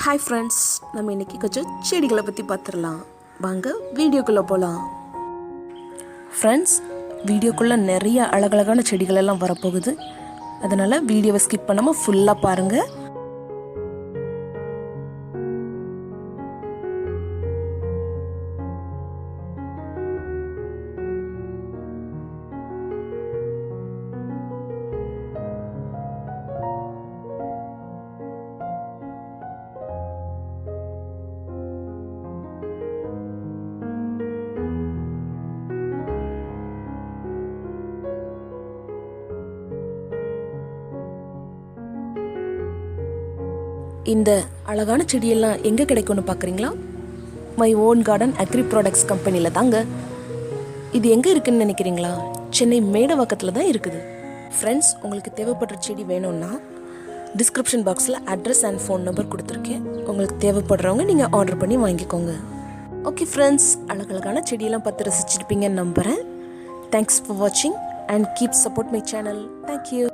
Hi friends, நம்ம இன்றைக்கி கொஞ்சம் செடிகளை பற்றி பார்த்துடலாம். வாங்க வீடியோக்குள்ளே போகலாம். ஃப்ரெண்ட்ஸ், வீடியோக்குள்ளே நிறைய அழகழகான செடிகள் எல்லாம் வரப்போகுது. அதனால் வீடியோவை ஸ்கிப் பண்ணாமல் ஃபுல்லாக பாருங்கள். இந்த அழகான செடியெல்லாம் எங்கே கிடைக்கும்னு பார்க்குறீங்களா? Myowngarden agri products கம்பெனியில் தாங்க. இது எங்கே இருக்குதுன்னு நினைக்கிறீங்களா? சென்னை மேடவாக்கத்தில் தான் இருக்குது. ஃப்ரெண்ட்ஸ், உங்களுக்கு தேவைப்படுற செடி வேணும்னா டிஸ்கிரிப்ஷன் பாக்ஸில் அட்ரஸ் அண்ட் ஃபோன் நம்பர் கொடுத்துருக்கேன். உங்களுக்கு தேவைப்படுறவங்க நீங்கள் ஆர்டர் பண்ணி வாங்கிக்கோங்க. ஓகே ஃப்ரெண்ட்ஸ், அழகழகான செடியெல்லாம் பார்த்து ரசிச்சிருப்பீங்கன்னு நம்புகிறேன். தேங்க்ஸ் ஃபார் வாட்சிங் and keep support my channel. Thank you.